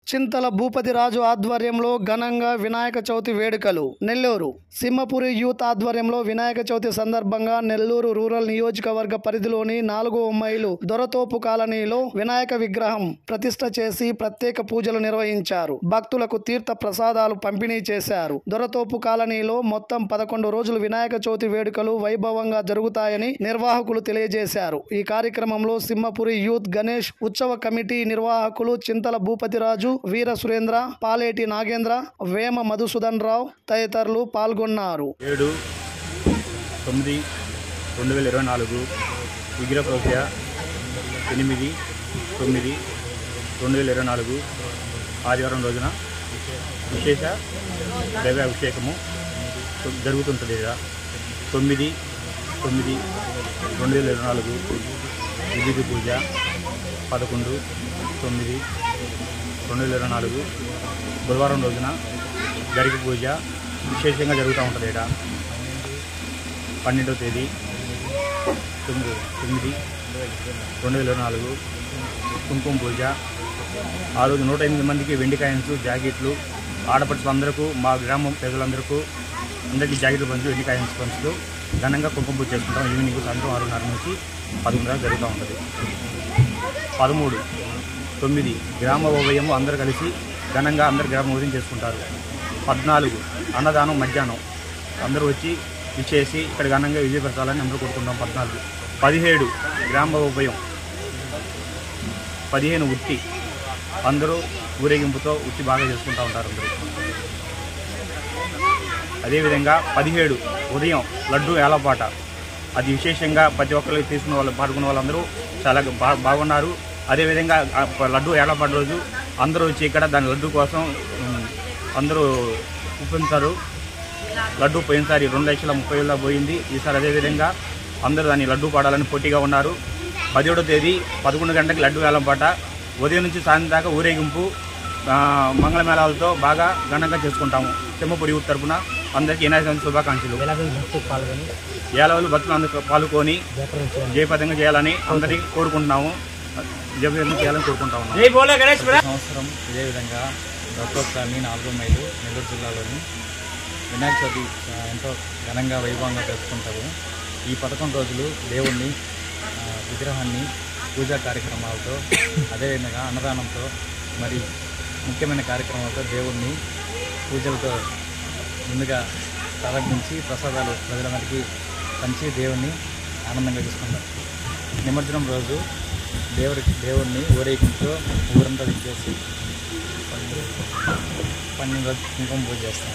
చింతల భూపతిరాజు ఆధ్వర్యంలో ఘనంగా వినాయక చవితి వేడుకలు. నెల్లూరు సింహపురి యూత్ ఆధ్వర్యంలో వినాయక చవితి సందర్భంగా నెల్లూరు రూరల్ నియోజకవర్గ పరిధిలోని 4వ మైలు దొరతోపు కాలనీలో వినాయక విగ్రహం ప్రతిష్ఠ చేసి ప్రత్యేక పూజలు నిర్వహించారు. భక్తులకు తీర్థ ప్రసాదాలు పంపిణీ చేశారు. దొరతోపు కాలనీలో మొత్తం 11 రోజులు వినాయక చవితి వేడుకలు వైభవంగా జరుగుతాయని నిర్వాహకులు తెలియజేశారు. ఈ కార్యక్రమంలో సింహపురి యూత్ గణేష్ ఉత్సవ కమిటీ నిర్వాహకులు చింతల భూపతిరాజు, వీర సురేంద్ర, పాలేటి నాగేంద్ర, వేమ మధుసూదన్ రావు తదితరులు పాల్గొన్నారు. 7/9/2024 విగ్రహ ప్రతిష్ఠ 8/9/2024 ఆదివారం రోజున విశేష దైవాభిషేకము జరుగుతుంటుంది. 9/9/2024 విధికి పూజ 11/9/2024 బుధవారం రోజున గరికి పూజ విశేషంగా జరుగుతూ ఉంటుంది. 12వ తేదీ 9/9/2024 కుంకుమ పూజ. ఆ రోజు 108 మందికి వెండి కాయిన్స్, జాకెట్లు, ఆడపడుచులు అందరికీ, మా గ్రామం ప్రజలందరికీ అందరికీ జాకెట్లు పంచు, వెండి కాయిన్స్ పంచుతూ ఘనంగా కుంకుమ పూజ చేసుకుంటాం. ఈవినింగ్ సాయంత్రం 6:30 నుంచి 11 దాకా జరుగుతూ ఉంటుంది. 13/9 గ్రామ ఉభయము అందరూ కలిసి ఘనంగా అందరు గ్రామ ఉదయం చేసుకుంటారు. 14 అన్నదానం మధ్యాహ్నం అందరూ వచ్చి ఇచ్చేసి ఇక్కడ ఘనంగా విజయపరచాలని అందరూ కోరుకుంటాం. 17 గ్రామ ఉభయం, 15 ఉట్టి అందరూ ఊరేగింపుతో ఉట్టి బాగా చేసుకుంటూ ఉంటారు అందరూ. అదేవిధంగా 17 ఉదయం లడ్డు ఏలపాట, అది విశేషంగా ప్రతి ఒక్కరికి తీసుకున్న వాళ్ళు పాల్గొన్న వాళ్ళందరూ చాలా బాగున్నారు. అదేవిధంగా లడ్డు ఏలపాట రోజు అందరూ వచ్చి ఇక్కడ దాని లడ్డు కోసం అందరూ ఉపయోగిస్తారు. లడ్డు పోయినసారి 2,30,000 పోయింది. ఈసారి అదేవిధంగా అందరూ దాన్ని లడ్డు పాడాలని పోటీగా ఉన్నారు. 17వ తేదీ 11 గంటలకు లడ్డు ఏలపాట, ఉదయం నుంచి సాయంత్రం దాకా ఊరేగింపు మంగళమేళాలతో బాగా ఘనంగా చేసుకుంటాము. సింహపురి యూత్ తరఫున అందరికీ వినాయక చవితి శుభాకాంక్షలు. ఏలవలు భక్తులు అందరూ పాల్గొని జయప్రదంగా చేయాలని అందరికీ కోరుకుంటున్నాము. జయప్రదంగా చేయాలని కోరుకుంటా ఉన్నాము. సంవత్సరం ఇదే విధంగా దొరతోపు కాలనీ 4వ మైలు నెల్లూరు జిల్లాలోని వినాయక చవితి ఎంతో ఘనంగా వైభవంగా జరుపుకుంటారు. ఈ 11 రోజులు దేవుణ్ణి, విగ్రహాన్ని పూజా కార్యక్రమాలతో, అదేవిధంగా అన్నదానంతో, మరి ముఖ్యమైన కార్యక్రమాలతో దేవుణ్ణి పూజలతో ముందుగా ప్రారంభించి ప్రసాదాలు ప్రజలందరికీ పంచి దేవుణ్ణి ఆనందంగా చూసుకుంటారు. నిమజ్జనం రోజు దేవుణ్ణి ఊరేగింపుతో ఊరంతా దించేసి 12 రోజులు కుంకుమ పూజ చేస్తాం.